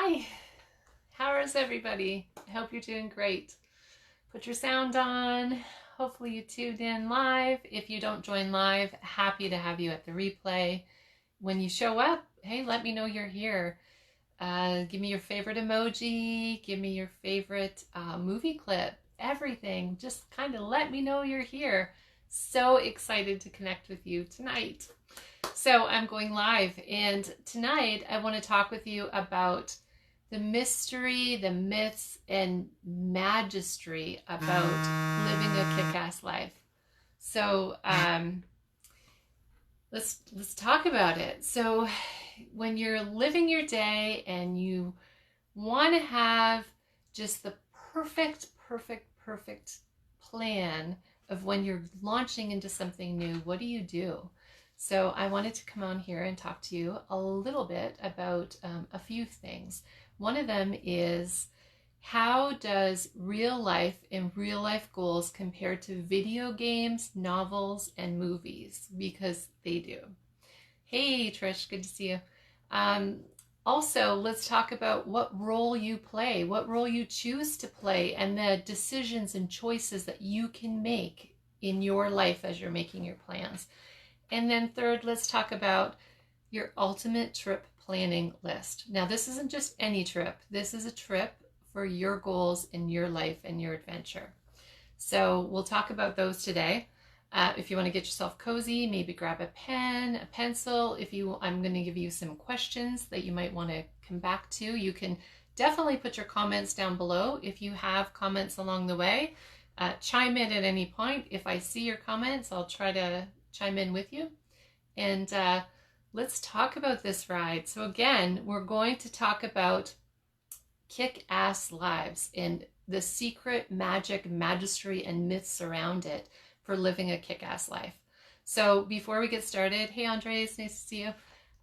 Hi, how is everybody? I hope you're doing great. Put your sound on. Hopefully you tuned in live. If you don't join live, happy to have you at the replay. When you show up, hey, let me know you're here. Give me your favorite emoji. Give me your favorite movie clip. Everything. Just kind of let me know you're here. So excited to connect with you tonight. So I'm going live, and tonight I want to talk with you about the mystery, the myths, and magistry about living a kick-ass life. So let's talk about it. So when you're living your day and you want to have just the perfect plan of when you're launching into something new, what do you do? So I wanted to come on here and talk to you a little bit about a few things. One of them is, how does real life and real life goals compare to video games, novels, and movies? Because they do. Hey Trish, good to see you. Also, let's talk about what role you play, what role you choose to play, and the decisions and choices that you can make in your life as you're making your plans. And then third, let's talk about your ultimate trip planning list. Now, this isn't just any trip. This is a trip for your goals in your life and your adventure. So we'll talk about those today. If you want to get yourself cozy, maybe grab a pen, a pencil. I'm going to give you some questions that you might want to come back to. You can definitely put your comments down below. If you have comments along the way, chime in at any point. If I see your comments, I'll try to chime in with you. And let's talk about this ride. So again, we're going to talk about kick-ass lives and the secret magic, magistry, and myths around it for living a kick-ass life. So before we get started, hey Andres, nice to see you.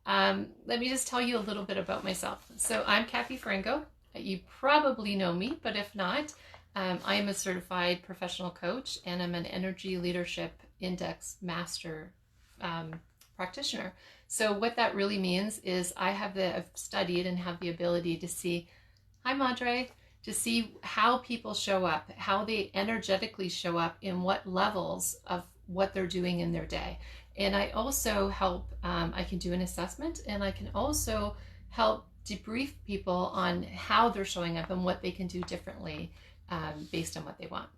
Let me just tell you a little bit about myself. So I'm Kathy Frango. You probably know me, but if not, I am a certified professional coach, and I'm an energy leadership index master practitioner. So what that really means is I've studied and have the ability to see, hi Madre, to see how people show up, how they energetically show up in what levels of what they're doing in their day. And I also help, I can do an assessment, and I can also help debrief people on how they're showing up and what they can do differently based on what they want.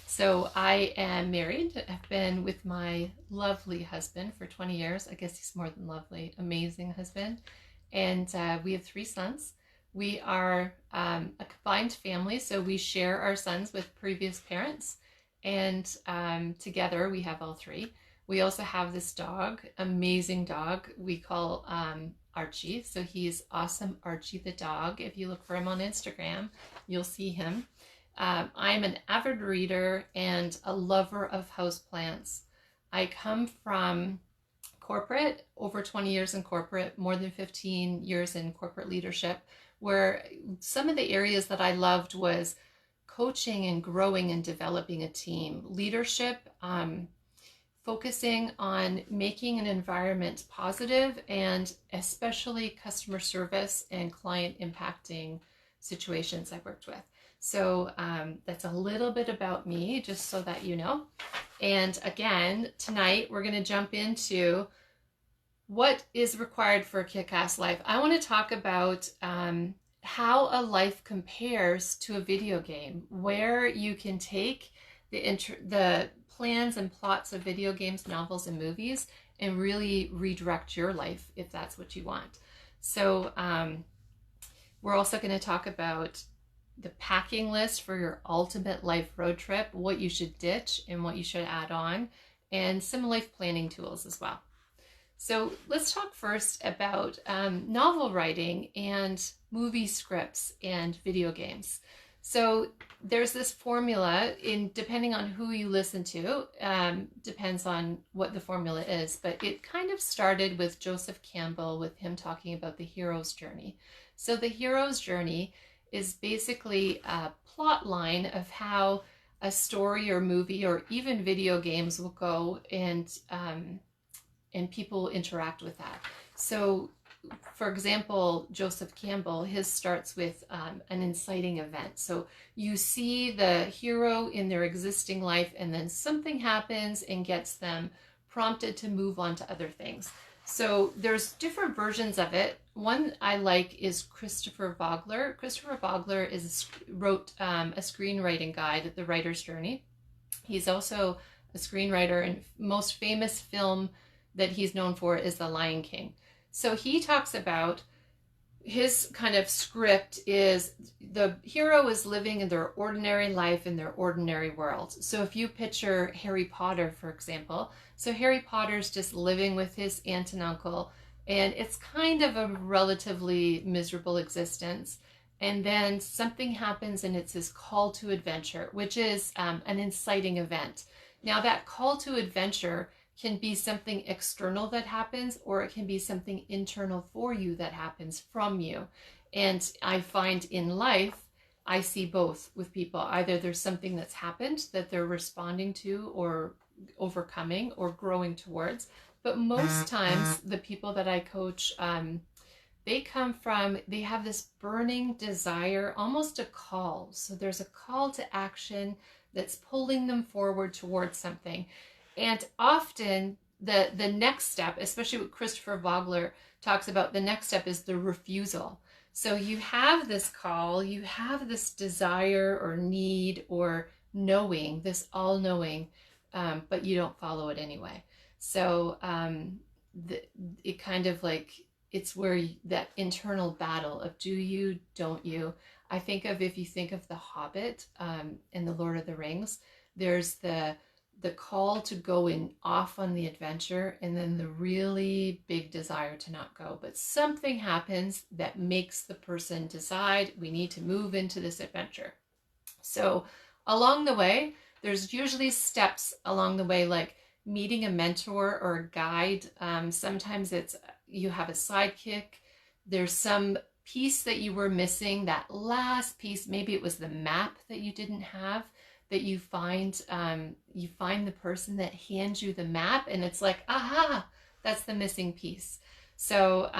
So I am married. I've been with my lovely husband for 20 years. I guess he's more than lovely, amazing husband. And we have 3 sons. We are a combined family, so we share our sons with previous parents. And together we have all 3. We also have this dog, amazing dog, we call Archie. So he's Awesome Archie the dog. If you look for him on Instagram, you'll see him. I'm an avid reader and a lover of houseplants. I come from corporate, over 20 years in corporate, more than 15 years in corporate leadership, where some of the areas that I loved was coaching and growing and developing a team, leadership, focusing on making an environment positive, and especially customer service and client impacting situations I worked with. So that's a little bit about me, just so that you know. And again, tonight we're going to jump into what is required for a kick-ass life. I want to talk about how a life compares to a video game, where you can take the plans and plots of video games, novels, and movies and really redirect your life if that's what you want. So we're also going to talk about the packing list for your ultimate life road trip, what you should ditch and what you should add on, and some life planning tools as well. So let's talk first about novel writing and movie scripts and video games. So there's this formula, depending on who you listen to, depends on what the formula is, but it kind of started with Joseph Campbell, with him talking about the hero's journey. So the hero's journey is basically a plot line of how a story or movie or even video games will go, and people interact with that. So for example, Joseph Campbell, his starts with an inciting event. So you see the hero in their existing life, and then something happens and gets them prompted to move on to other things. So there's different versions of it. One I like is Christopher Vogler. Christopher Vogler wrote a screenwriting guide, The Writer's Journey. He's also a screenwriter, and most famous film that he's known for is The Lion King. So he talks about his kind of script is the hero is living in their ordinary life in their ordinary world. So if you picture Harry Potter, for example, so Harry Potter's just living with his aunt and uncle, and it's kind of a relatively miserable existence. And then something happens, and it's his call to adventure, which is an inciting event. Now, that call to adventure can be something external that happens, or it can be something internal for you that happens from you. And I find in life, I see both with people. Either there's something that's happened that they're responding to or overcoming or growing towards. But most times, the people that I coach, they have this burning desire, almost a call. So there's a call to action that's pulling them forward towards something. And often the next step, especially what Christopher Vogler talks about, the next step is the refusal. So you have this call, you have this desire or need or knowing, this all-knowing, but you don't follow it anyway. So it kind of like, it's where that internal battle of do you, don't you. I think of, if you think of The Hobbit and The Lord of the Rings, there's the call to go in off on the adventure, and then the really big desire to not go. But something happens that makes the person decide we need to move into this adventure. So along the way, there's usually steps along the way, like meeting a mentor or a guide. Sometimes it's you have a sidekick. There's some piece that you were missing, that last piece. Maybe it was the map that you didn't have, that you find the person that hands you the map, and it's like, aha, that's the missing piece. So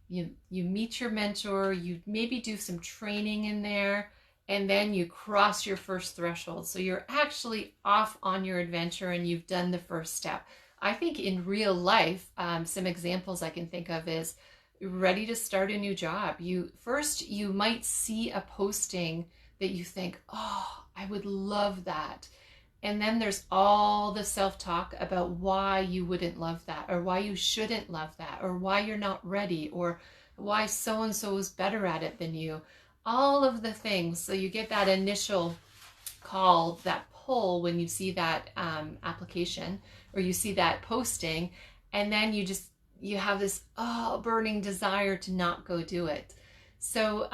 you meet your mentor, you maybe do some training in there, and then you cross your first threshold. So you're actually off on your adventure, and you've done the first step. I think in real life, some examples I can think of is ready to start a new job. You might see a posting that you think, oh, I would love that. And then there's all the self-talk about why you wouldn't love that, or why you shouldn't love that, or why you're not ready, or why so-and-so is better at it than you. All of the things. So you get that initial call, that pull when you see that application, or you see that posting, and then you have this burning desire to not go do it. So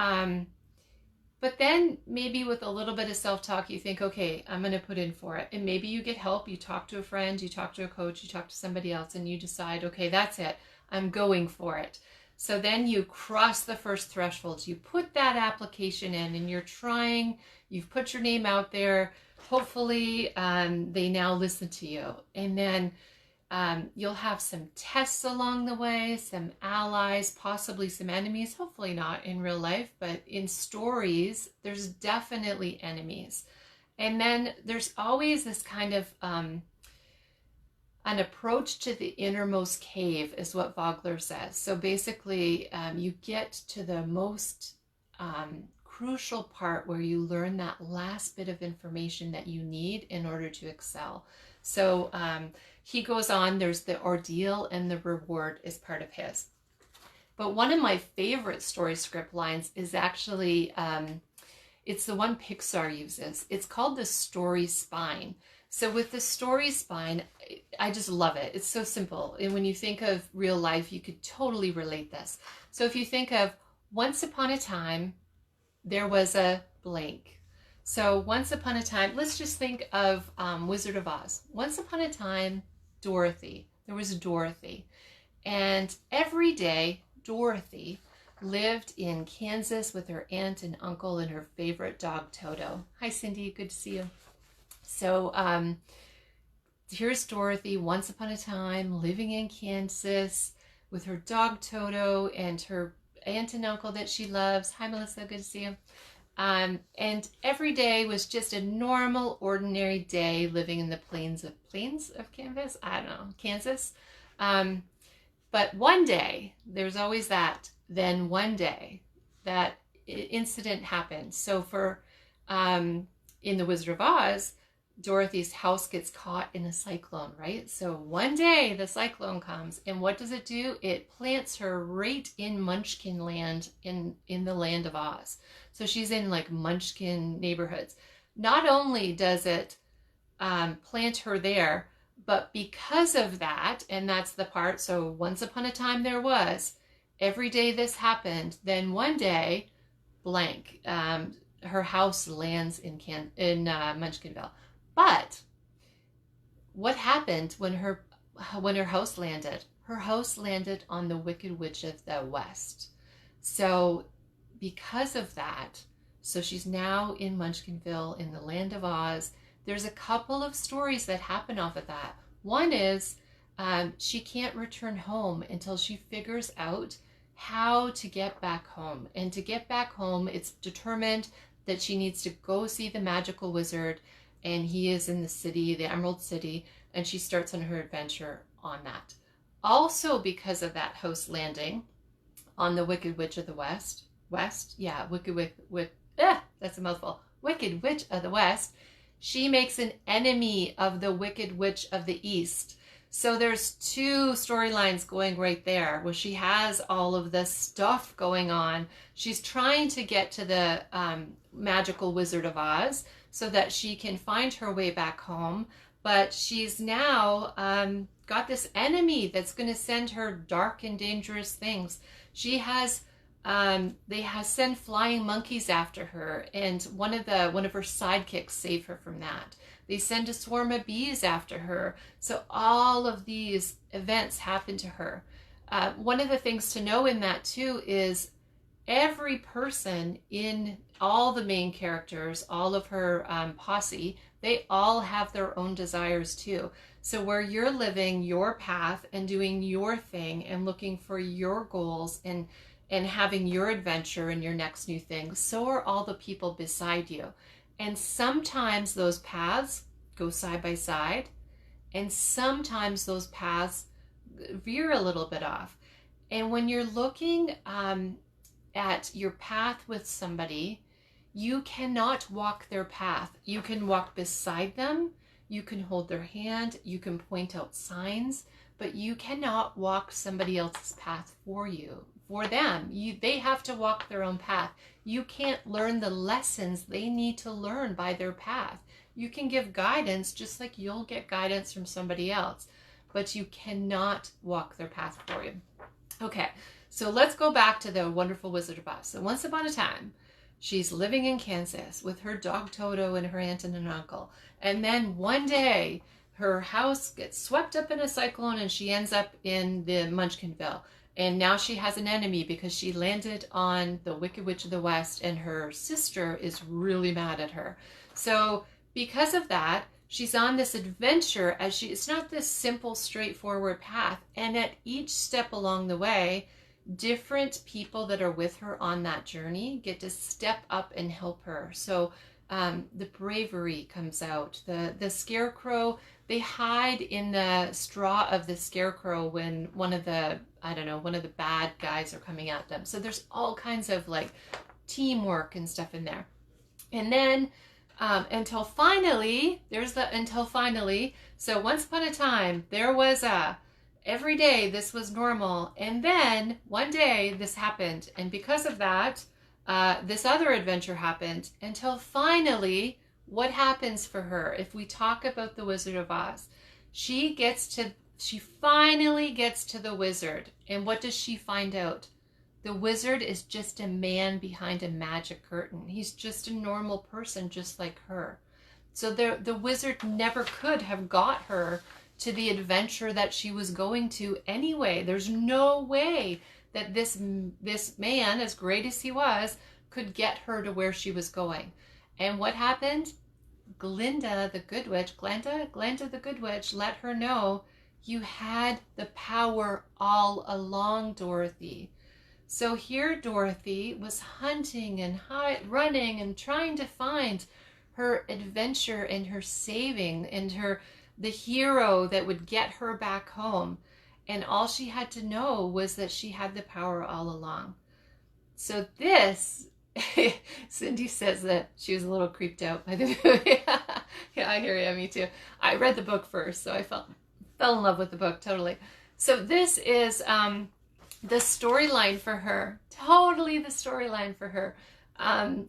but then maybe with a little bit of self-talk, you think, okay, I'm going to put in for it. And maybe you get help. You talk to a friend, you talk to a coach, you talk to somebody else, and you decide, okay, that's it. I'm going for it. So then you cross the first threshold. You put that application in, and you've put your name out there. Hopefully they now listen to you. And then you'll have some tests along the way, some allies, possibly some enemies, hopefully not in real life, but in stories, there's definitely enemies. And then there's always this kind of an approach to the innermost cave, is what Vogler says. So basically, you get to the most crucial part where you learn that last bit of information that you need in order to excel. So he goes on, there's the ordeal, and the reward is part of his. But one of my favorite story script lines is actually, it's the one Pixar uses. It's called the story spine. So with the story spine, I just love it. It's so simple. And when you think of real life, you could totally relate this. So if you think of once upon a time, there was a blank. So once upon a time, let's just think of Wizard of Oz. Once upon a time, Dorothy. There was Dorothy. And every day, Dorothy lived in Kansas with her aunt and uncle and her favorite dog, Toto. Hi, Cindy. Good to see you. So here's Dorothy, once upon a time, living in Kansas with her dog Toto and her aunt and uncle that she loves. Hi, Melissa. Good to see you. And every day was just a normal, ordinary day living in the plains of Kansas. I don't know, Kansas. But one day, there's always that. Then one day, that incident happened. So in The Wizard of Oz, Dorothy's house gets caught in a cyclone, right? So one day the cyclone comes, and what does it do? It plants her right in Munchkin land, in the land of Oz. So she's in like Munchkin neighborhoods. Not only does it plant her there, but because of that, and that's the part, so once upon a time there was, every day this happened, then one day, blank, her house lands in Munchkinville. But what happened when her house landed? Her house landed on the Wicked Witch of the West. So because of that, so she's now in Munchkinville in the land of Oz. There's a couple of stories that happen off of that. One is she can't return home until she figures out how to get back home. And to get back home, it's determined that she needs to go see the magical wizard, and he is in the city, the Emerald City, and she starts on her adventure on that. Also because of that house landing on the Wicked Witch of the West, that's a mouthful, Wicked Witch of the West, she makes an enemy of the Wicked Witch of the East. So there's two storylines going right there, where she has all of this stuff going on. She's trying to get to the magical Wizard of Oz so that she can find her way back home. But she's now got this enemy that's going to send her dark and dangerous things. She has they send flying monkeys after her, and one of her sidekicks save her from that. They send a swarm of bees after her. So all of these events happen to her. One of the things to know in that too is every person in all the main characters, all of her posse, they all have their own desires too. So where you're living your path and doing your thing and looking for your goals and having your adventure and your next new thing, so are all the people beside you. And sometimes those paths go side by side, and sometimes those paths veer a little bit off. And when you're looking at your path with somebody, you cannot walk their path. You can walk beside them, you can hold their hand, you can point out signs, but you cannot walk somebody else's path for them. They have to walk their own path. You can't learn the lessons they need to learn by their path. You can give guidance just like you'll get guidance from somebody else, but you cannot walk their path for you. Okay, so let's go back to the wonderful Wizard of Oz. So once upon a time, she's living in Kansas with her dog Toto and her aunt and an uncle. And then one day, her house gets swept up in a cyclone and she ends up in the Munchkinville. And now she has an enemy because she landed on the Wicked Witch of the West, and her sister is really mad at her. So because of that, she's on this adventure it's not this simple, straightforward path. And at each step along the way, different people that are with her on that journey get to step up and help her. So the bravery comes out. The scarecrow, they hide in the straw of the scarecrow when one of the bad guys are coming at them. So there's all kinds of like teamwork and stuff in there. And then until finally, so once upon a time, there was every day this was normal. And then one day this happened. And because of that, this other adventure happened until finally, what happens for her? If we talk about the Wizard of Oz, she finally gets to the wizard. And what does she find out? The wizard is just a man behind a magic curtain. He's just a normal person, just like her. So the wizard never could have got her to the adventure that she was going to anyway. There's no way that this man, as great as he was, could get her to where she was going. And what happened? Glenda the Good Witch let her know, You had the power all along, Dorothy. So here Dorothy was hunting and running and trying to find her adventure and her saving and the hero that would get her back home. And all she had to know was that she had the power all along. So this, Cindy says that she was a little creeped out by the movie. Yeah, I hear you, me too. I read the book first, so I fell in love with the book, totally. So this is the storyline for her, totally the storyline for her.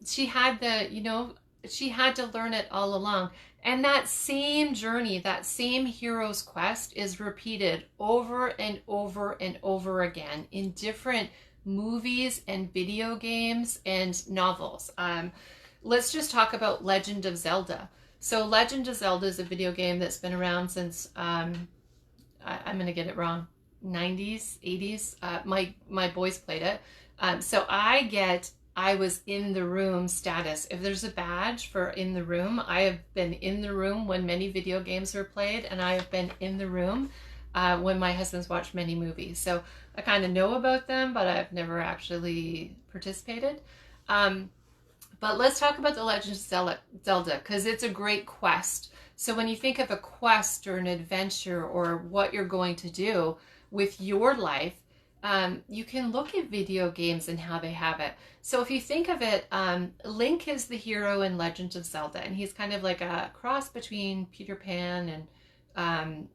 She had she had to learn it all along. And that same journey, that same hero's quest is repeated over and over and over again in different movies and video games and novels. Let's just talk about Legend of Zelda. So Legend of Zelda is a video game that's been around since, I'm going to get it wrong, 90s, 80s. My boys played it. So I was in the room status. If there's a badge for in the room, I have been in the room when many video games were played, and I have been in the room when my husband's watched many movies. So I kind of know about them, but I've never actually participated. But let's talk about the Legend of Zelda, because it's a great quest. So when you think of a quest or an adventure or what you're going to do with your life, you can look at video games and how they have it. So if you think of it, Link is the hero in Legend of Zelda, and he's kind of like a cross between Peter Pan and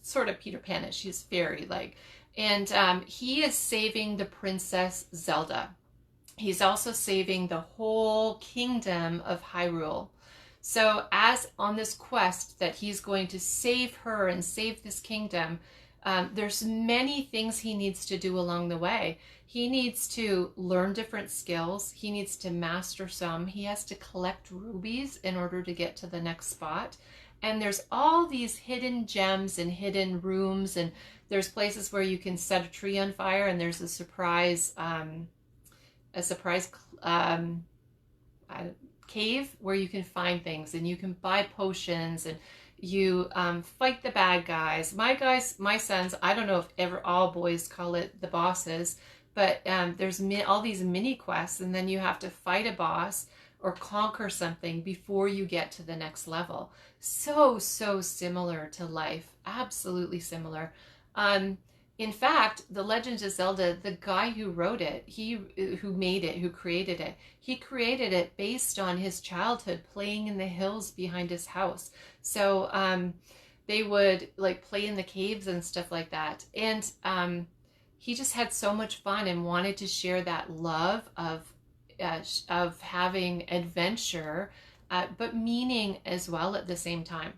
sort of Peter Pan-ish. He's fairy-like. And he is saving the Princess Zelda. He's also saving the whole kingdom of Hyrule. So as on this quest that he's going to save her and save this kingdom, there's many things he needs to do along the way. He needs to learn different skills. He needs to master some. He has to collect rubies in order to get to the next spot. And there's all these hidden gems and hidden rooms, and there's places where you can set a tree on fire, and there's a surprise cave where you can find things, and you can buy potions, and you fight the bad guys. My sons, I don't know if ever all boys call it the bosses, but there's all these mini quests, and then you have to fight a boss or conquer something before you get to the next level. So similar to life, absolutely similar. In fact, The Legend of Zelda, the guy who wrote it, who created it, he created it based on his childhood playing in the hills behind his house. So they would like play in the caves and stuff like that. And he just had so much fun and wanted to share that love of having adventure, but meaning as well at the same time.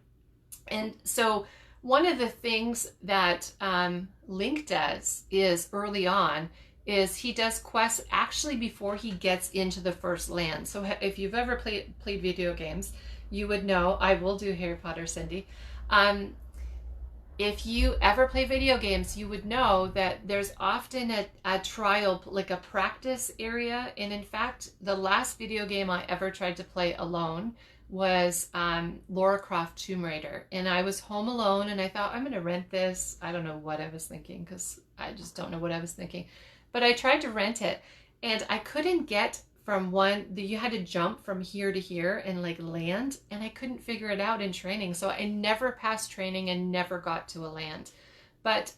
And so one of the things that Link does is early on is he does quests actually before he gets into the first land. So if you've ever played video games, you would know, I will do Harry Potter, Cindy. If you ever play video games, you would know that there's often a trial, like a practice area. And in fact, the last video game I ever tried to play alone was Lara Croft Tomb Raider. And I was home alone and I thought, I'm going to rent this. I don't know what I was thinking, because I just don't know what I was thinking. But I tried to rent it and I couldn't get from you had to jump from here to here and like land, and I couldn't figure it out in training. So I never passed training and never got to a land. But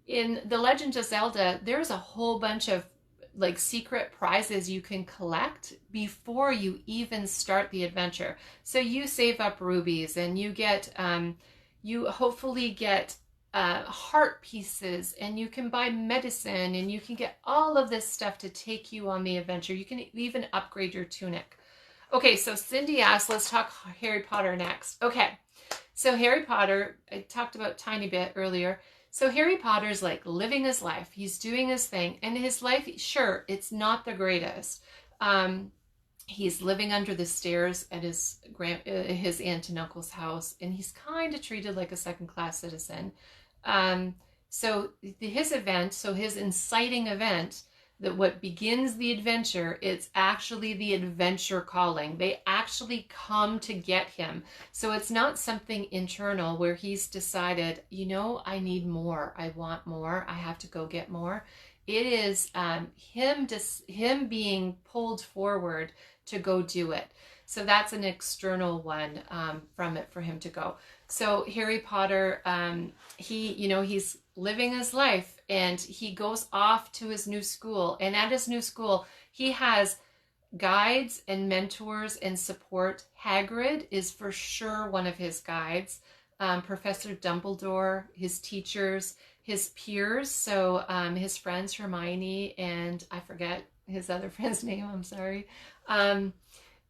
in The Legend of Zelda, there's a whole bunch of like secret prizes you can collect before you even start the adventure. So you save up rubies and you get, you hopefully get heart pieces, and you can buy medicine, and you can get all of this stuff to take you on the adventure. You can even upgrade your tunic. Okay, so Cindy asked, let's talk Harry Potter next. Okay, so Harry Potter, I talked about a tiny bit earlier. So Harry Potter's like living his life. He's doing his thing, and his life, sure, it's not the greatest. He's living under the stairs at his aunt and uncle's house, and he's kind of treated like a second-class citizen. So his inciting event that what begins the adventure, it's actually the adventure calling. They actually come to get him. So it's not something internal where he's decided, you know, I need more. I want more. I have to go get more. It is him being pulled forward to go do it. So that's an external one from it for him to go. So Harry Potter, he's living his life and he goes off to his new school. And at his new school, he has guides and mentors and support. Hagrid is for sure one of his guides. Professor Dumbledore, his teachers, his peers. So his friends, Hermione, and I forget his other friend's name. I'm sorry.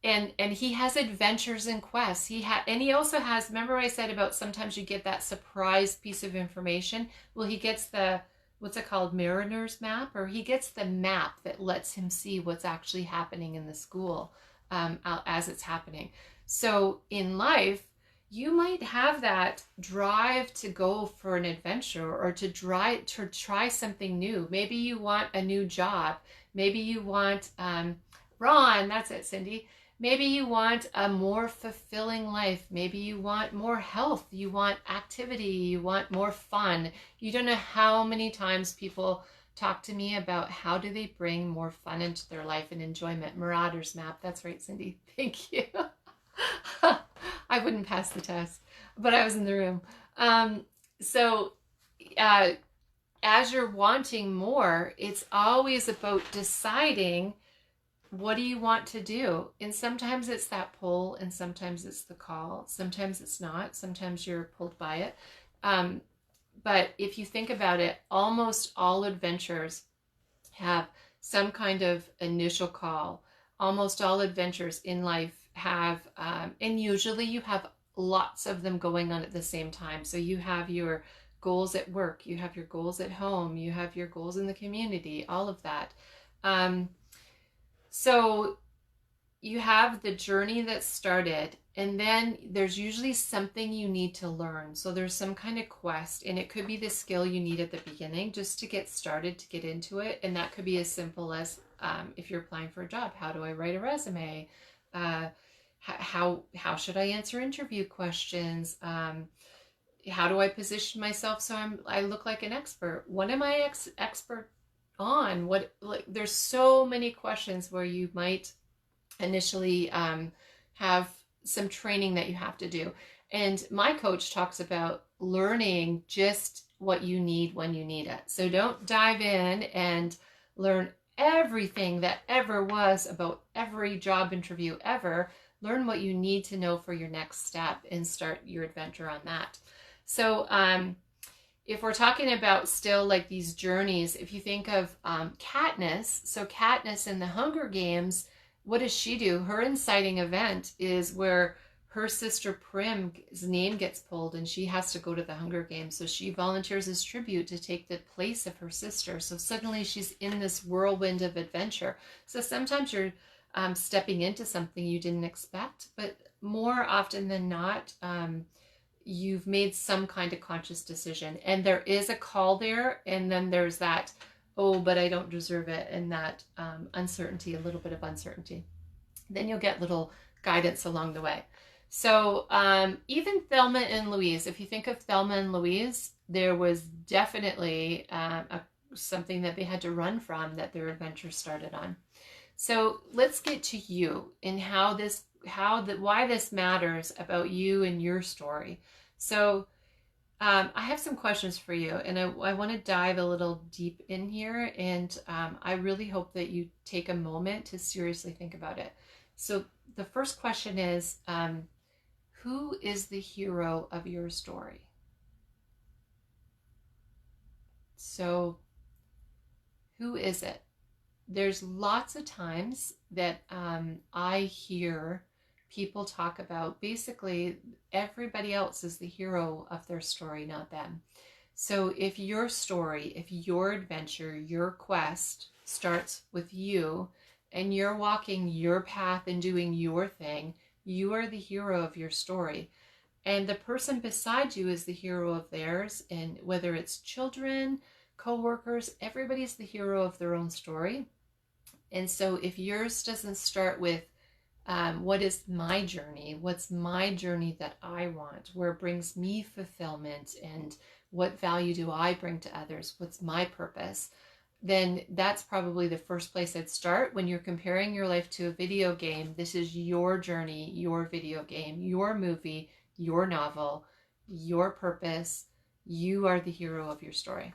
And he has adventures and quests. And he also has, remember I said about sometimes you get that surprise piece of information? Well, he gets the, what's it called, Mariner's Map? Or he gets the map that lets him see what's actually happening in the school as it's happening. So in life, you might have that drive to go for an adventure or to try something new. Maybe you want a new job. Maybe you want, Ron, that's it, Cindy. Maybe you want a more fulfilling life. Maybe you want more health. You want activity. You want more fun. You don't know how many times people talk to me about how do they bring more fun into their life and enjoyment. Marauder's Map. That's right, Cindy. Thank you. I wouldn't pass the test, but I was in the room. As you're wanting more, it's always about deciding, what do you want to do? And sometimes it's that pull and sometimes it's the call. Sometimes it's not. Sometimes you're pulled by it. But if you think about it, almost all adventures have some kind of initial call. Almost all adventures in life have, and usually you have lots of them going on at the same time. So you have your goals at work, you have your goals at home, you have your goals in the community, all of that. So you have the journey that started, and then there's usually something you need to learn. So there's some kind of quest, and it could be the skill you need at the beginning just to get started, to get into it. And that could be as simple as if you're applying for a job, how do I write a resume? How should I answer interview questions? How do I position myself so I look like an expert? What am I expert on? There's so many questions where you might initially have some training that you have to do. And my coach talks about learning just what you need when you need it. So don't dive in and learn everything that ever was about every job interview ever. Learn what you need to know for your next step and start your adventure on that. So if we're talking about still like these journeys, if you think of Katniss, so Katniss in the Hunger Games, what does she do? Her inciting event is where her sister Prim's name gets pulled and she has to go to the Hunger Games. So she volunteers as tribute to take the place of her sister. So suddenly she's in this whirlwind of adventure. So sometimes you're stepping into something you didn't expect, but more often than not, you've made some kind of conscious decision, and there is a call there, and then there's that, oh, but I don't deserve it, and that uncertainty, a little bit of uncertainty. Then you'll get little guidance along the way. So even Thelma and Louise, if you think of Thelma and Louise, there was definitely something that they had to run from that their adventure started on. So let's get to you and why this matters about you and your story. So I have some questions for you, and I want to dive a little deep in here, and I really hope that you take a moment to seriously think about it. So the first question is, who is the hero of your story? So who is it? There's lots of times that I hear people talk about basically everybody else is the hero of their story, not them. So if your story, if your adventure, your quest starts with you and you're walking your path and doing your thing, you are the hero of your story. And the person beside you is the hero of theirs. And whether it's children, coworkers, everybody's the hero of their own story. And so if yours doesn't start with what is my journey? What's my journey that I want? Where it brings me fulfillment, and what value do I bring to others? What's my purpose? Then that's probably the first place I'd start. When you're comparing your life to a video game, this is your journey, your video game, your movie, your novel, your purpose. You are the hero of your story.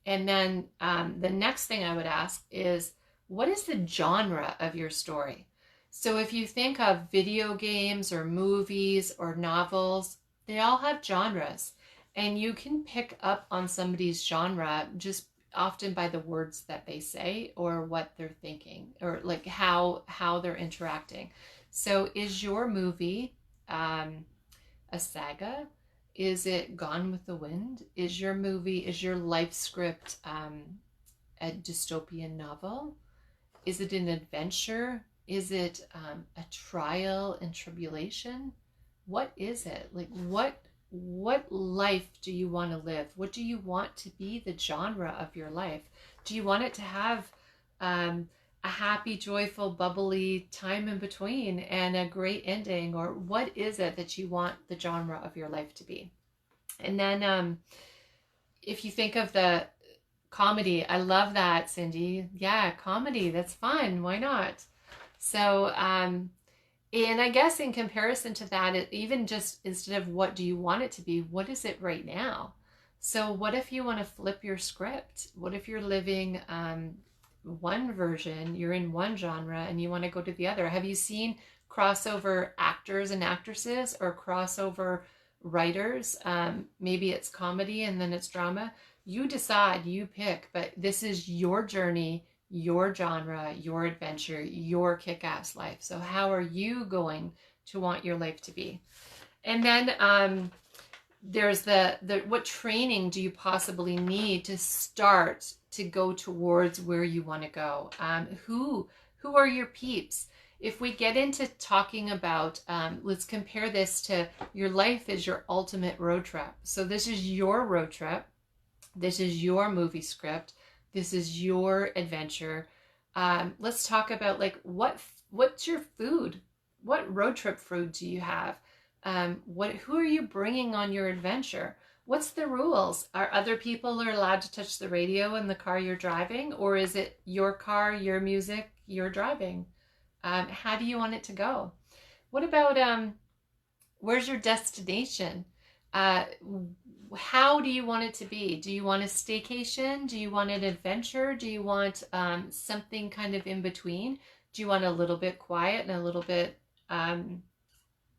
And then the next thing I would ask is, what is the genre of your story? So if you think of video games or movies or novels, they all have genres. And you can pick up on somebody's genre just often by the words that they say or what they're thinking, or like how they're interacting. So is your movie a saga? Is it Gone with the Wind? Is your movie, is your life script a dystopian novel? Is it an adventure? Is it a trial and tribulation? What is it? Like what life do you want to live? What do you want to be the genre of your life? Do you want it to have a happy, joyful, bubbly time in between and a great ending? Or what is it that you want the genre of your life to be? And then if you think of the comedy, I love that, Cindy. Yeah, comedy, that's fun. Why not? So, and I guess in comparison to that, even just instead of what do you want it to be, what is it right now? So what if you want to flip your script? What if you're living one version, you're in one genre, and you want to go to the other? Have you seen crossover actors and actresses, or crossover writers? Maybe it's comedy and then it's drama. You decide, you pick, but this is your journey, your genre, your adventure, your kick-ass life. So how are you going to want your life to be? And then there's the what training do you possibly need to start to go towards where you want to go? Who are your peeps? If we get into talking about, let's compare this to your life is your ultimate road trip. So this is your road trip. This is your movie script. This is your adventure. Let's talk about like what's your food? What road trip food do you have? Who are you bringing on your adventure? What's the rules? Are other people allowed to touch the radio in the car you're driving, or is it your car, your music, your driving? How do you want it to go? What about where's your destination? How do you want it to be? Do you want a staycation? Do you want an adventure? Do you want something kind of in between? Do you want a little bit quiet and a little bit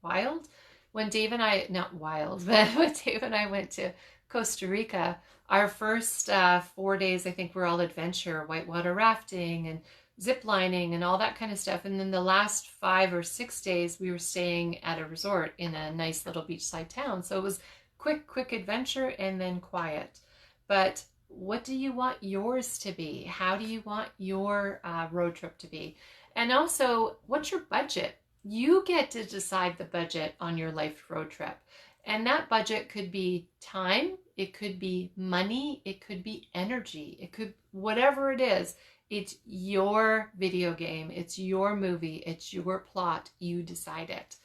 wild? When Dave and I, not wild, but when Dave and I went to Costa Rica, our first 4 days, I think, were all adventure, whitewater rafting and zip lining and all that kind of stuff. And then the last 5 or 6 days, we were staying at a resort in a nice little beachside town. So it was quick adventure and then quiet. But what do you want yours to be? How do you want your road trip to be? And also, what's your budget? You get to decide the budget on your life road trip. And that budget could be time, it could be money, it could be energy, it could, whatever it is, it's your video game, it's your movie, it's your plot, you decide it.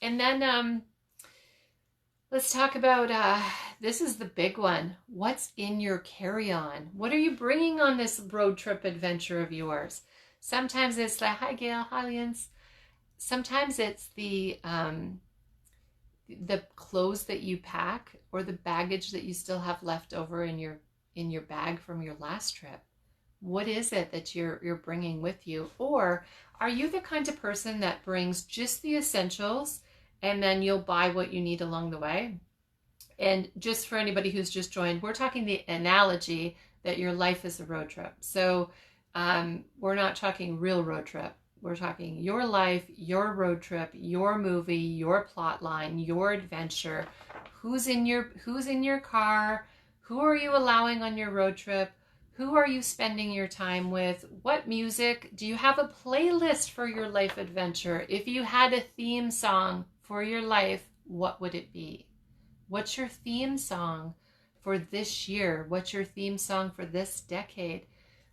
And then let's talk about, this is the big one. What's in your carry-on? What are you bringing on this road trip adventure of yours? Sometimes it's like, hi Gail, hi Lians. Sometimes it's the clothes that you pack, or the baggage that you still have left over in your bag from your last trip. What is it that you're bringing with you? Or are you the kind of person that brings just the essentials and then you'll buy what you need along the way? And just for anybody who's just joined, we're talking the analogy that your life is a road trip. So we're not talking real road trip. We're talking your life, your road trip, your movie, your plot line, your adventure. Who's in your car? Who are you allowing on your road trip? Who are you spending your time with? What music? Do you have a playlist for your life adventure? If you had a theme song for your life, what would it be? What's your theme song for this year? What's your theme song for this decade?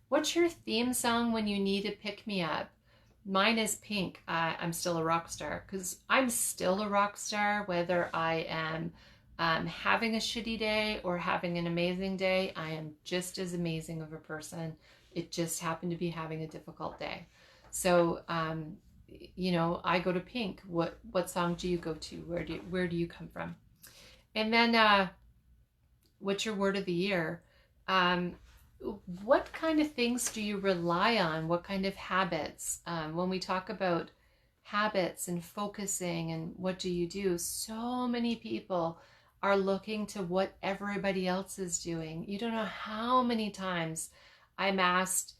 What's your theme song when you need a pick-me-up? Mine is Pink. I'm still a rock star, because I'm still a rock star whether I am having a shitty day or having an amazing day. I am just as amazing of a person. It just happened to be having a difficult day. So, you know, I go to Pink. What song do you go to? Where do you come from? And then, what's your word of the year? What kind of things do you rely on? What kind of habits? When we talk about habits and focusing and what do you do, so many people are looking to what everybody else is doing. You don't know how many times I'm asked,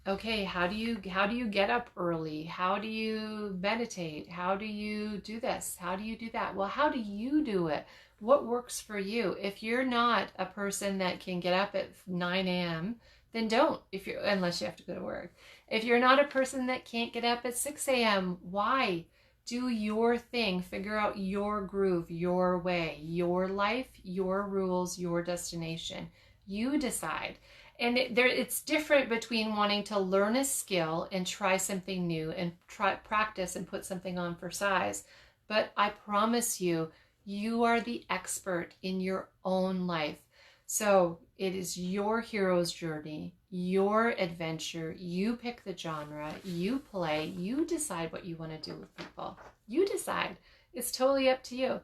okay, how do you get up early? How do you meditate? How do you do this? How do you do that? Well, how do you do it? What works for you? If you're not a person that can get up at 9 a.m., then don't, unless you have to go to work. If you're not a person that can't get up at 6 a.m., why? Do your thing, figure out your groove, your way, your life, your rules, your destination. You decide. And it's different between wanting to learn a skill and try something new and practice and put something on for size. But I promise you, you are the expert in your own life. So it is your hero's journey, your adventure. You pick the genre, you play, you decide what you want to do with people. You decide. It's totally up to you.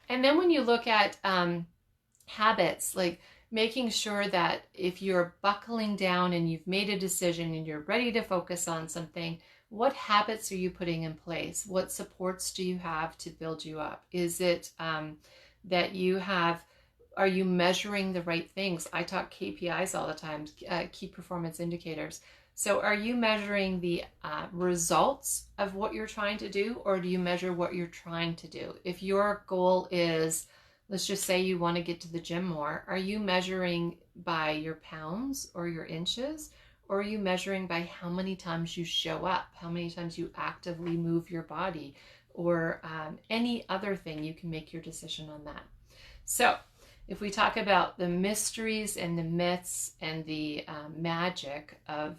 And then when you look at habits, like making sure that if you're buckling down and you've made a decision and you're ready to focus on something, what habits are you putting in place? What supports do you have to build you up? Is it that you have, are you measuring the right things? I talk KPIs all the time, key performance indicators. So are you measuring the results of what you're trying to do, or do you measure what you're trying to do? If your goal is, let's just say you want to get to the gym more, are you measuring by your pounds or your inches? Or are you measuring by how many times you show up, how many times you actively move your body, or any other thing? You can make your decision on that. So if we talk about the mysteries and the myths and the magic of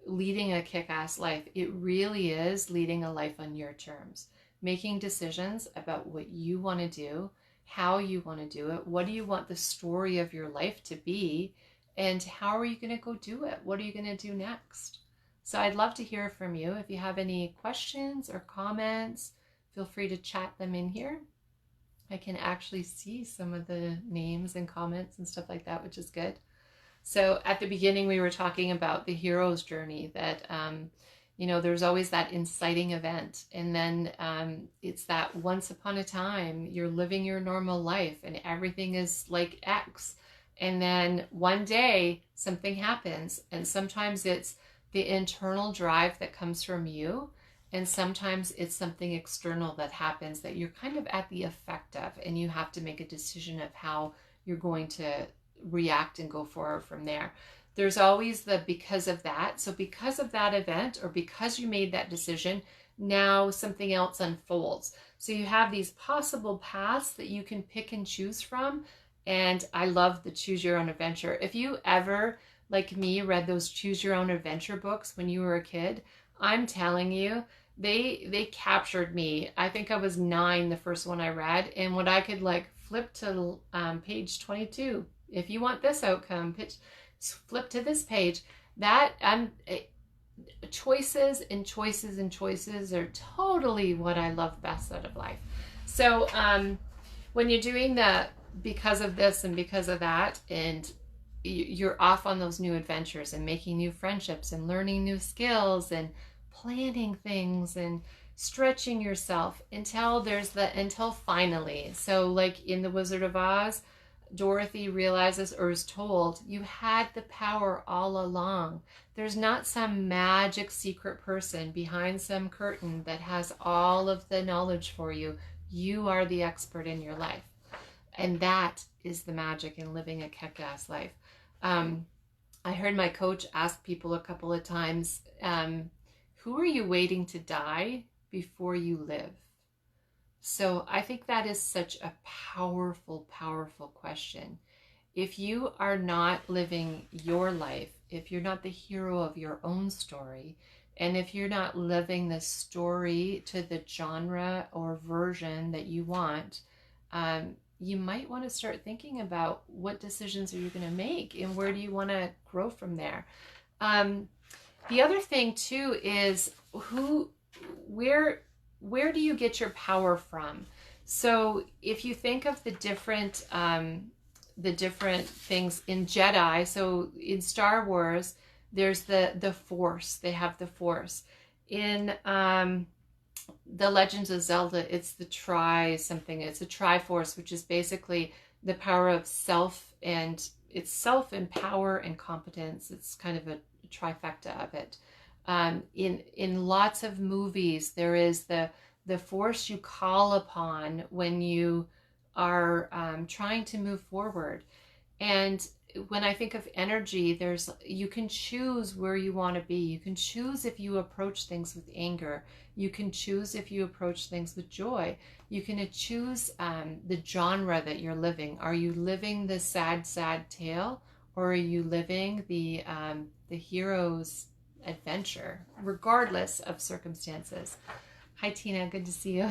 leading a kick-ass life, it really is leading a life on your terms, making decisions about what you want to do, how you want to do it, what do you want the story of your life to be, and how are you going to go do it? What are you going to do next? So I'd love to hear from you. If you have any questions or comments, feel free to chat them in here. I can actually see some of the names and comments and stuff like that, which is good. So at the beginning, we were talking about the hero's journey, that, you know, there's always that inciting event. And then it's that once upon a time, you're living your normal life and everything is like X. And then one day something happens, and sometimes it's the internal drive that comes from you, and sometimes it's something external that happens that you're kind of at the effect of, and you have to make a decision of how you're going to react and go forward from there. There's always the because of that. So because of that event, or because you made that decision, now something else unfolds. So you have these possible paths that you can pick and choose from. And I love the Choose Your Own Adventure. If you ever, like me, read those Choose Your Own Adventure books when you were a kid, I'm telling you, they captured me. I think I was 9 the first one I read, and when I could like flip to page 22, if you want this outcome, flip to this page. That choices and choices and choices are totally what I love best out of life. So when you're doing that, because of this and because of that, and you're off on those new adventures and making new friendships and learning new skills and planning things and stretching yourself until finally. So like in The Wizard of Oz, Dorothy realizes, or is told, you had the power all along. There's not some magic secret person behind some curtain that has all of the knowledge for you. You are the expert in your life. And that is the magic in living a kick-ass life. I heard my coach ask people a couple of times, who are you waiting to die before you live? So I think that is such a powerful, powerful question. If you are not living your life, if you're not the hero of your own story, and if you're not living the story to the genre or version that you want, you might want to start thinking about what decisions are you going to make and where do you want to grow from there. Um, the other thing too is where where do you get your power from? So if you think of the different things in Jedi, so in Star Wars, there's the Force. They have the Force. In the Legends of Zelda, it's the Tri something. It's a Triforce, which is basically the power of self, and it's self and power and competence. It's kind of a trifecta of it. In lots of movies, there is the force you call upon when you are trying to move forward. And when I think of energy, you can choose where you want to be. You can choose if you approach things with anger. You can choose if you approach things with joy. You can choose the genre that you're living. Are you living the sad, sad tale, or are you living the hero's adventure, regardless of circumstances? Hi, Tina. Good to see you.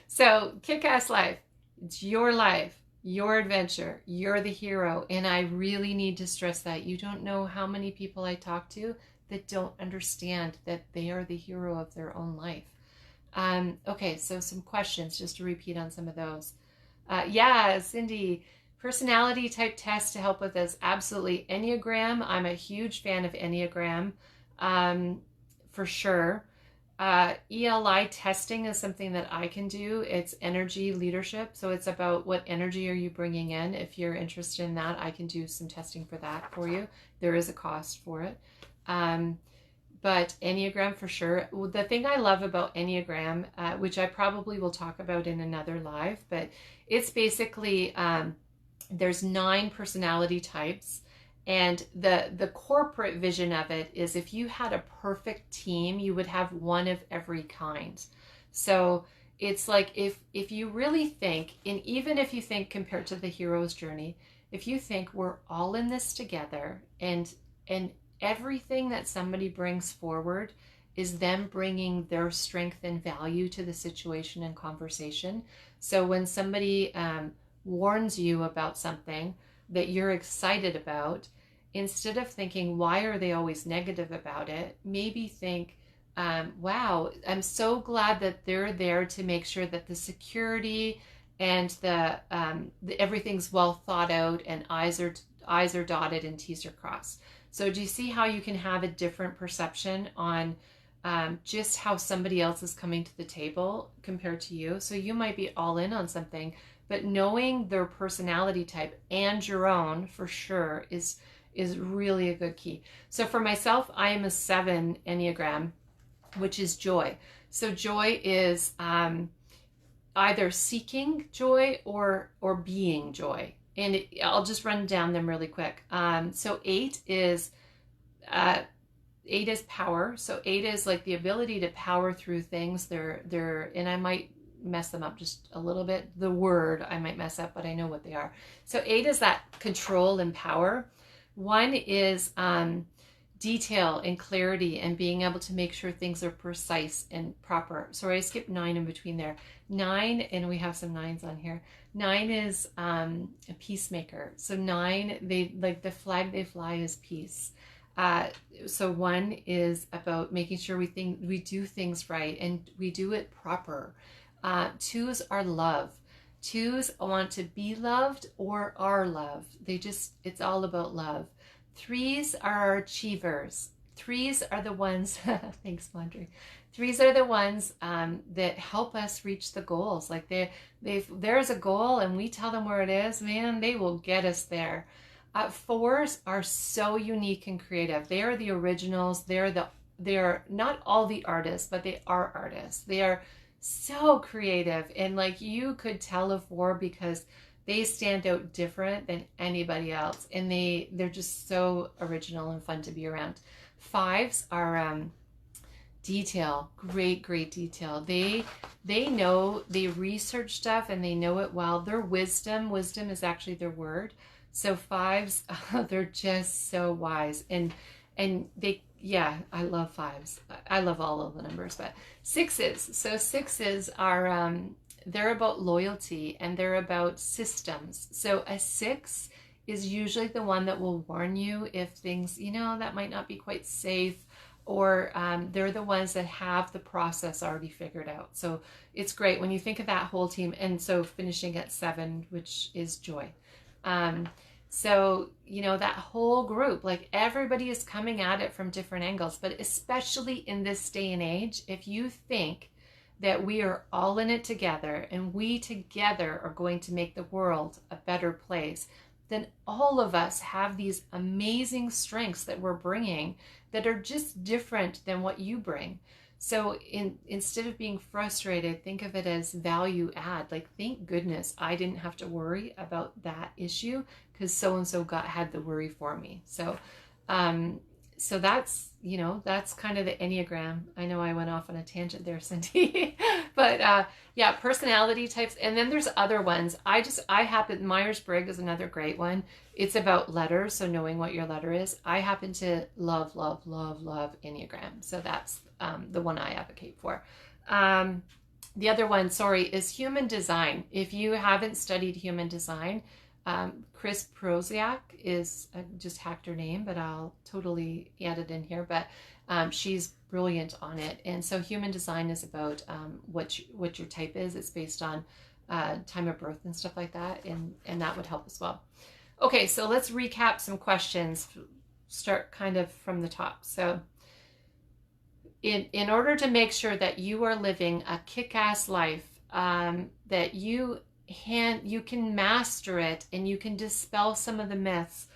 So, Kick-Ass Life. It's your life, your adventure. You're the hero. And I really need to stress that. You don't know how many people I talk to that don't understand that they are the hero of their own life. Okay, so some questions just to repeat on some of those. Yeah, Cindy, personality type test to help with this. Absolutely. Enneagram. I'm a huge fan of Enneagram, for sure. ELI testing is something that I can do. It's energy leadership. So it's about what energy are you bringing in. If you're interested in that, I can do some testing for that for you. There is a cost for it. But Enneagram for sure. The thing I love about Enneagram, which I probably will talk about in another live, but it's basically, there's 9 personality types. And the corporate vision of it is if you had a perfect team, you would have one of every kind. So it's like if you really think, and even if you think compared to the hero's journey, if you think we're all in this together, and everything that somebody brings forward is them bringing their strength and value to the situation and conversation. So when somebody warns you about something that you're excited about, instead of thinking, why are they always negative about it? Maybe think, wow, I'm so glad that they're there to make sure that the security and the everything's well thought out and I's are dotted and T's are crossed. So do you see how you can have a different perception on just how somebody else is coming to the table compared to you? So you might be all in on something, but knowing their personality type and your own for sure is really a good key. So for myself, I am a 7 Enneagram, which is joy. So joy is either seeking joy or being joy. And I'll just run down them really quick. So 8 is power. So 8 is like the ability to power through things. They're and I might mess them up just a little bit. The word I might mess up, but I know what they are. So 8 is that control and power. 1 is detail and clarity and being able to make sure things are precise and proper. Sorry, I skipped 9 in between there. 9, and we have some 9s on here. 9 is a peacemaker. So 9, they like the flag they fly is peace. So 1 is about making sure we do things right and we do it proper. 2s are love. 2s want to be loved or are loved. It's all about love. 3s are achievers. 3s are the ones, thanks, Mondre. 3s are the ones that help us reach the goals. Like there's a goal and we tell them where it is, man, they will get us there. 4s are so unique and creative. They are the originals. They are not all the artists, but they are artists. They are so creative, and like you could tell a 4 because they stand out different than anybody else, and they're just so original and fun to be around. 5s are Detail, great detail. They know, they research stuff and they know it well. Their wisdom is actually their word. So fives, they're just so wise, and they, yeah, I love fives. I love all of the numbers, but sixes. So sixes are they're about loyalty and they're about systems. So a six is usually the one that will warn you if things, that might not be quite safe, or they're the ones that have the process already figured out. So it's great when you think of that whole team. And so finishing at seven, which is joy. So, that whole group, like everybody is coming at it from different angles, but especially in this day and age, if you think that we are all in it together and we together are going to make the world a better place, then all of us have these amazing strengths that we're bringing that are just different than what you bring. So instead of being frustrated, think of it as value add. Like, thank goodness I didn't have to worry about that issue because so-and-so had the worry for me. So so that's kind of the Enneagram. I know I went off on a tangent there, Cindy. But yeah, personality types. And then there's other ones. Myers-Briggs is another great one. It's about letters, so knowing what your letter is. I happen to love Enneagram. So that's the one I advocate for. The other one, is human design. If you haven't studied human design, Chris Prosiak is, just hacked her name, but I'll totally add it in here. But she's brilliant on it. And so human design is about what your type is. It's based on time of birth and stuff like that. And that would help as well. Okay, so let's recap some questions. Start kind of from the top. So in order to make sure that you are living a kick-ass life, that you can master it and you can dispel some of the myths,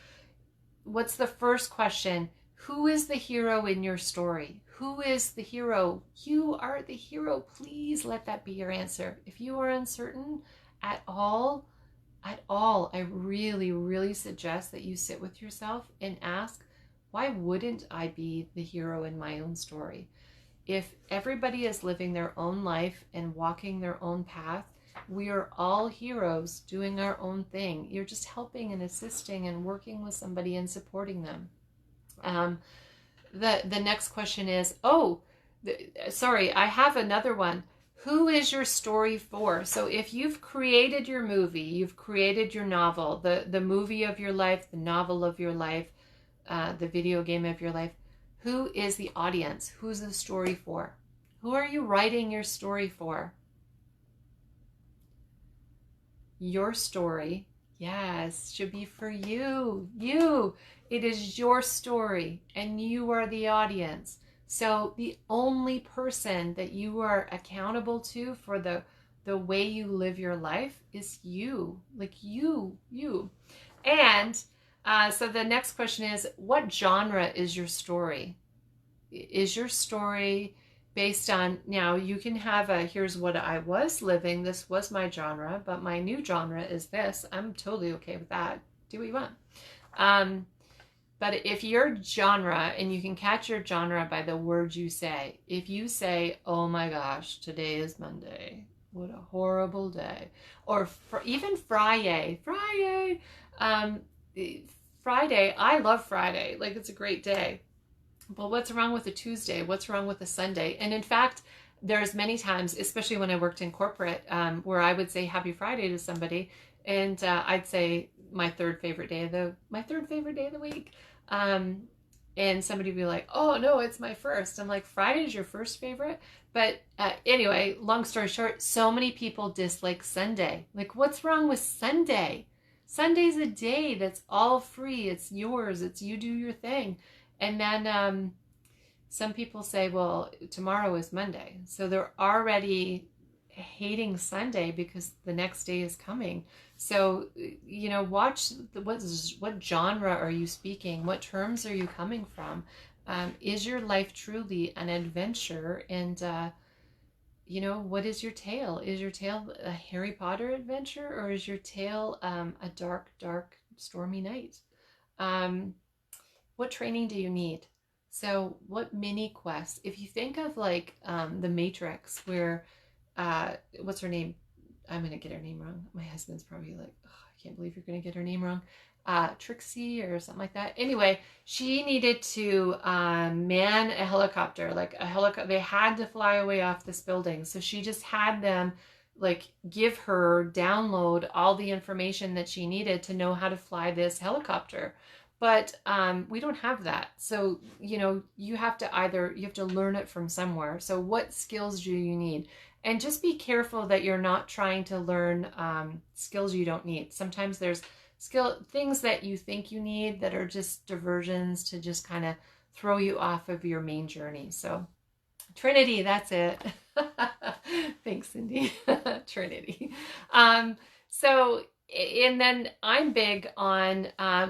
what's the first question? Who is the hero in your story? Who is the hero? You are the hero. Please let that be your answer. If you are uncertain at all, I really suggest that you sit with yourself and ask, why wouldn't I be the hero in my own story? If everybody is living their own life and walking their own path, we are all heroes doing our own thing. You're just helping and assisting and working with somebody and supporting them. The next question is, I have another one. Who is your story for? So if you've created your movie, you've created your novel, the movie of your life, the novel of your life, the video game of your life, who is the audience? Who's the story for? Who are you writing your story for? Your story, yes, should be for you. It is your story and you are the audience. So the only person that you are accountable to for the way you live your life is you. Like you. And so the next question is, what genre is your story? Is your story based on, now you can have here's what I was living, this was my genre, but my new genre is this. I'm totally okay with that. Do what you want. But if your genre, and you can catch your genre by the words you say. If you say, oh my gosh, today is Monday. What a horrible day. Or even Friday. Friday, I love Friday. Like, it's a great day. But what's wrong with a Tuesday? What's wrong with a Sunday? And in fact, there's many times, especially when I worked in corporate, where I would say Happy Friday to somebody, and I'd say my third favorite day of the week. And somebody would be like, oh no, it's my first. I'm like, Friday's your first favorite? But anyway, long story short, so many people dislike Sunday. Like, what's wrong with Sunday? Sunday's a day that's all free. It's yours. It's you do your thing. And then some people say, well, tomorrow is Monday. So they're already hating Sunday because the next day is coming. So, watch what genre are you speaking? What terms are you coming from? Is your life truly an adventure? And, what is your tale? Is your tale a Harry Potter adventure, or is your tale a dark, stormy night? What training do you need? So what mini quests, if you think of like the Matrix where, what's her name? I'm going to get her name wrong. My husband's probably like, oh, I can't believe you're going to get her name wrong. Trixie or something like that. Anyway, she needed to man a helicopter, like a helicopter. They had to fly away off this building. So she just had them like give her download all the information that she needed to know how to fly this helicopter. But we don't have that. So, you know, you have to learn it from somewhere. So what skills do you need? And just be careful that you're not trying to learn skills you don't need. Sometimes there's things that you think you need that are just diversions to just kind of throw you off of your main journey. So Trinity, that's it. Thanks, Cindy. Trinity. So, and then I'm big on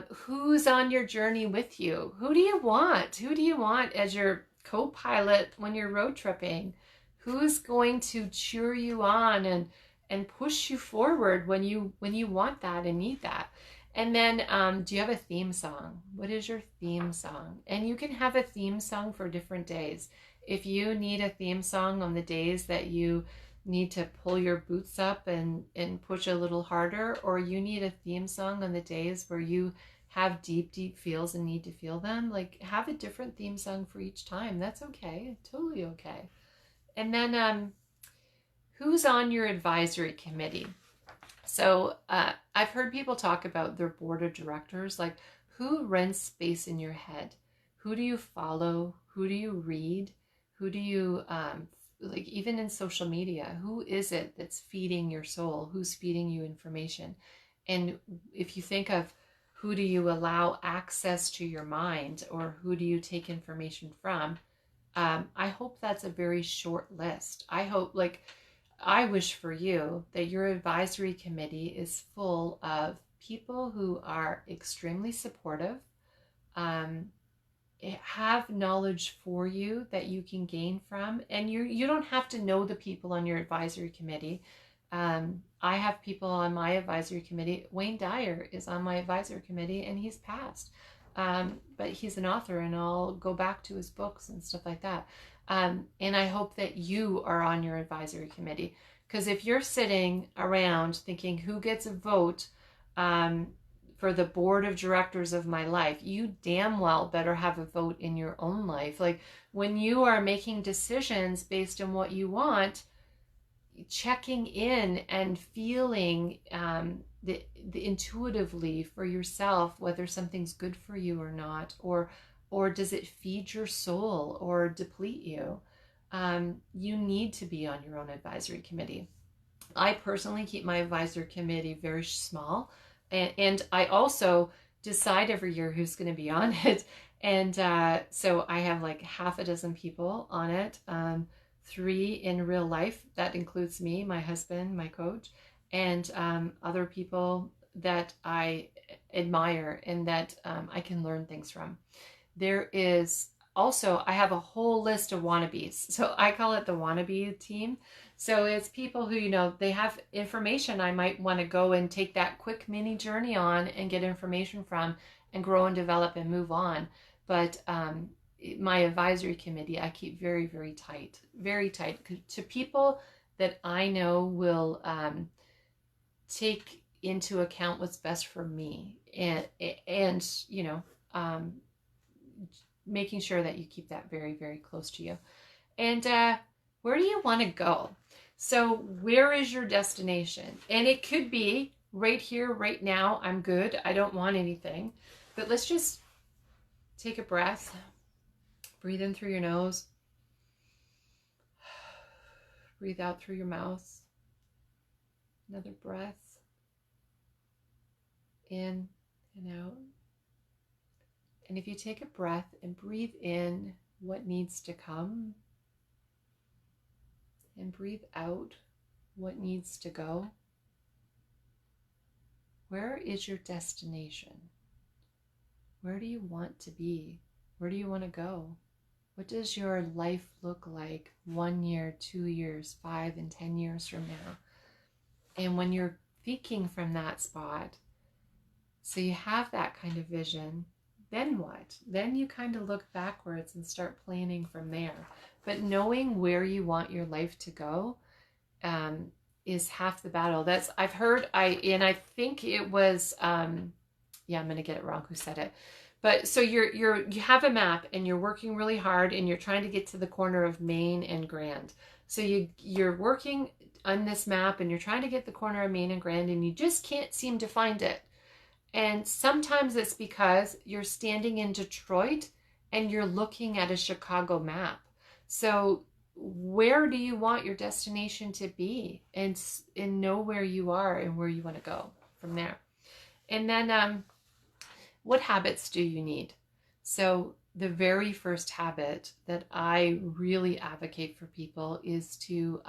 who's on your journey with you. Who do you want? Who do you want as your co-pilot when you're road tripping? Who's going to cheer you on and push you forward when you want that and need that? And then, do you have a theme song? What is your theme song? And you can have a theme song for different days. If you need a theme song on the days that you need to pull your boots up and push a little harder, or you need a theme song on the days where you have deep feels and need to feel them, like have a different theme song for each time. That's okay. Totally okay. And then who's on your advisory committee? So I've heard people talk about their board of directors, like who rents space in your head? Who do you follow? Who do you read? Who do you, like even in social media, who is it that's feeding your soul? Who's feeding you information? And if you think of who do you allow access to your mind, or who do you take information from? I hope that's a very short list. I wish for you that your advisory committee is full of people who are extremely supportive, have knowledge for you that you can gain from, and you don't have to know the people on your advisory committee. I have people on my advisory committee. Wayne Dyer is on my advisory committee, and he's passed. But he's an author, and I'll go back to his books and stuff like that. And I hope that you are on your advisory committee, because if you're sitting around thinking who gets a vote for the board of directors of my life, you damn well better have a vote in your own life. Like when you are making decisions based on what you want, checking in and feeling the intuitively for yourself whether something's good for you or not, or does it feed your soul or deplete you. You need to be on your own advisory committee. I personally keep my advisory committee very small, and I also decide every year who's going to be on it. And so I have like half a dozen people on it. 3 in real life. That includes me, my husband, my coach, and other people that I admire and that I can learn things from. There is also, I have a whole list of wannabes. So I call it the wannabe team. So it's people who, you know, they have information I might want to go and take that quick mini journey on and get information from and grow and develop and move on. But my advisory committee, I keep very, very tight to people that I know will take into account what's best for me, and you know, making sure that you keep that very, very close to you. And where do you want to go? So where is your destination? And it could be right here, right now. I'm good. I don't want anything. But let's just take a breath. Breathe in through your nose. Breathe out through your mouth. Another breath. In and out. And if you take a breath and breathe in what needs to come, and breathe out what needs to go, where is your destination? Where do you want to be? Where do you want to go? What does your life look like 1 year, 2 years, 5 and 10 years from now? And when you're thinking from that spot, so you have that kind of vision, then what? Then you kind of look backwards and start planning from there. But knowing where you want your life to go is half the battle. That's, I've heard, I think it was, yeah, I'm going to get it wrong who said it. But so you have a map and you're working really hard and you're trying to get to the corner of Maine and Grand. So you're working on this map and you're trying to get the corner of Maine and Grand and you just can't seem to find it. And sometimes it's because you're standing in Detroit and you're looking at a Chicago map. So where do you want your destination to be? And know where you are and where you want to go from there. And then what habits do you need? So the very first habit that I really advocate for people is to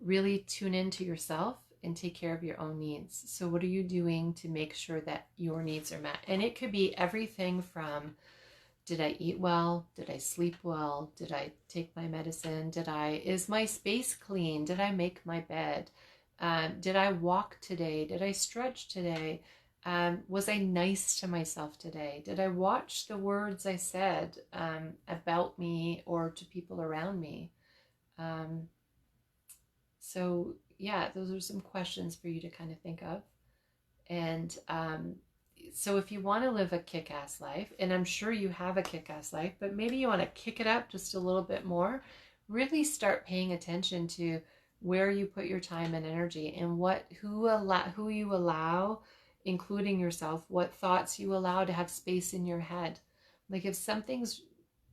really tune into yourself and take care of your own needs. So what are you doing to make sure that your needs are met? And it could be everything from, did I eat well? Did I sleep well? Did I take my medicine? Is my space clean? Did I make my bed? Did I walk today? Did I stretch today? Was I nice to myself today? Did I watch the words I said about me or to people around me? So yeah, those are some questions for you to kind of think of. And so if you want to live a kick-ass life, and I'm sure you have a kick-ass life, but maybe you want to kick it up just a little bit more, really start paying attention to where you put your time and energy and who you allow, including yourself, what thoughts you allow to have space in your head. Like if something's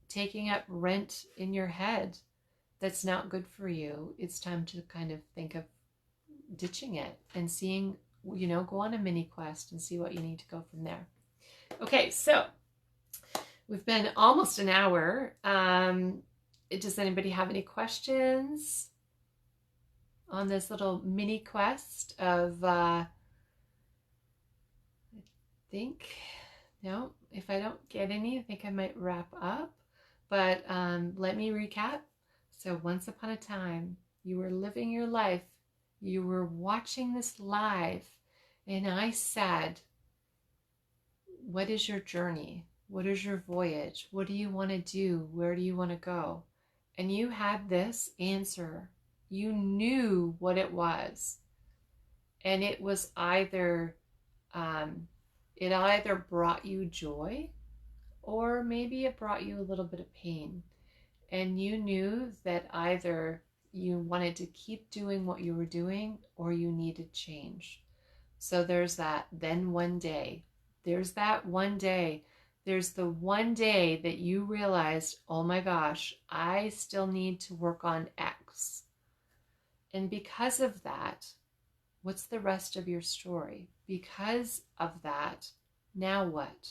taking up rent in your head that's not good for you, it's time to kind of think of ditching it and seeing, go on a mini quest and see what you need to go from there. Okay, so we've been almost an hour. Does anybody have any questions on this little mini quest of, I think, no, if I don't get any, I think I might wrap up. But let me recap. So once upon a time, you were living your life. You were watching this live. And I said, what is your journey? What is your voyage? What do you want to do? Where do you want to go? And you had this answer. You knew what it was. And it was either, it either brought you joy or maybe it brought you a little bit of pain. And you knew that either you wanted to keep doing what you were doing or you needed change. So there's that then one day. There's that one day. There's the one day that you realized, oh my gosh, I still need to work on X. And because of that, what's the rest of your story? Because of that, now what?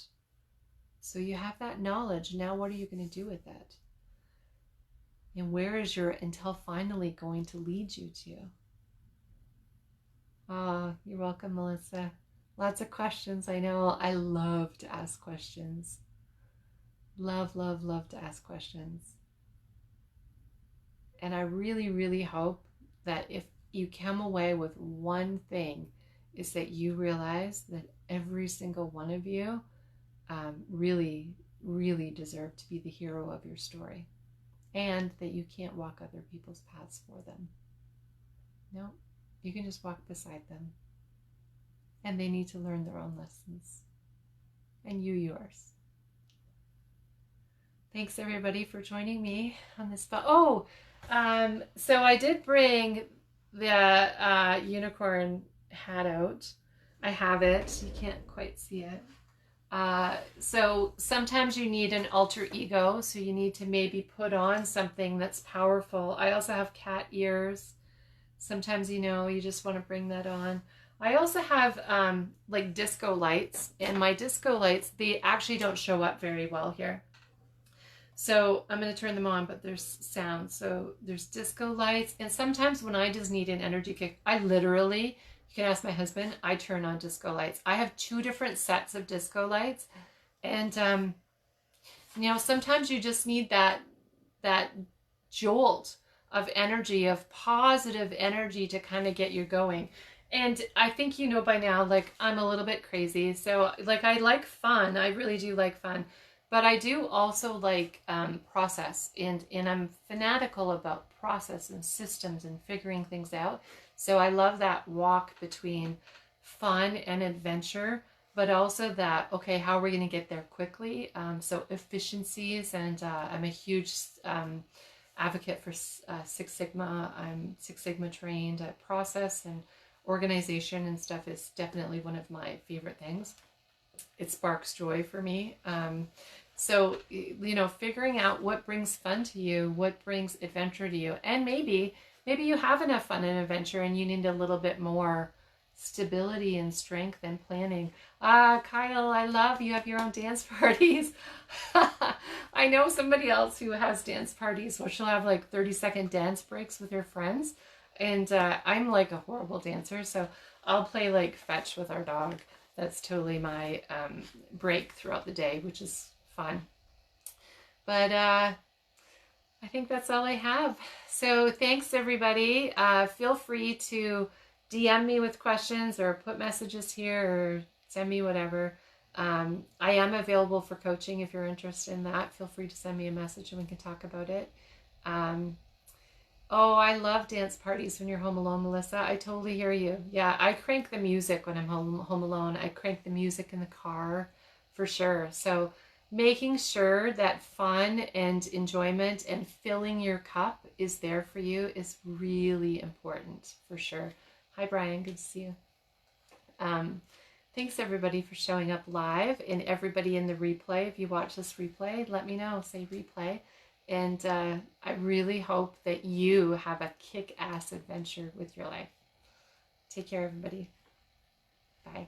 So you have that knowledge. Now what are you going to do with it? And where is your until finally going to lead you to? Oh, you're welcome, Melissa. Lots of questions. I know. I love to ask questions. Love, love, love to ask questions. And I really, really hope that if you come away with one thing, is that you realize that every single one of you really, really deserve to be the hero of your story. And that you can't walk other people's paths for them. No, you can just walk beside them. And they need to learn their own lessons. And you yours. Thanks everybody for joining me on this. So I did bring the unicorn hat out. I have it. You can't quite see it. So sometimes you need an alter ego, so you need to maybe put on something that's powerful. I also have cat ears. Sometimes, you just want to bring that on. I also have like disco lights, and my disco lights, they actually don't show up very well here. So I'm going to turn them on, but there's sound. So there's disco lights, and sometimes when I just need an energy kick, I literally, you can ask my husband, I turn on disco lights. I have 2 different sets of disco lights. And, sometimes you just need that jolt of energy, of positive energy to kind of get you going. And I think you know by now, like I'm a little bit crazy. So like I like fun. I really do like fun. But I do also like process, and I'm fanatical about process and systems and figuring things out. So I love that walk between fun and adventure, but also that, okay, how are we going to get there quickly? So efficiencies, and I'm a huge advocate for Six Sigma. I'm Six Sigma trained at process and organization and stuff is definitely one of my favorite things. It sparks joy for me. So, you know, figuring out what brings fun to you, what brings adventure to you, and maybe you have enough fun and adventure and you need a little bit more stability and strength and planning. Kyle, I love you have your own dance parties. I know somebody else who has dance parties where she'll have like 30-second dance breaks with her friends. And I'm like a horrible dancer, so I'll play like fetch with our dog. That's totally my break throughout the day, which is fun. But I think that's all I have. So thanks, everybody. Feel free to DM me with questions or put messages here or send me whatever. I am available for coaching if you're interested in that. Feel free to send me a message and we can talk about it. Oh, I love dance parties when you're home alone, Melissa. I totally hear you. Yeah, I crank the music when I'm home alone. I crank the music in the car for sure. So making sure that fun and enjoyment and filling your cup is there for you is really important for sure. Hi, Brian. Good to see you. Um, Thanks everybody for showing up live, and everybody in the replay. If you watch this replay, let me know. Say replay. And I really hope that you have a kick-ass adventure with your life. Take care, everybody. Bye.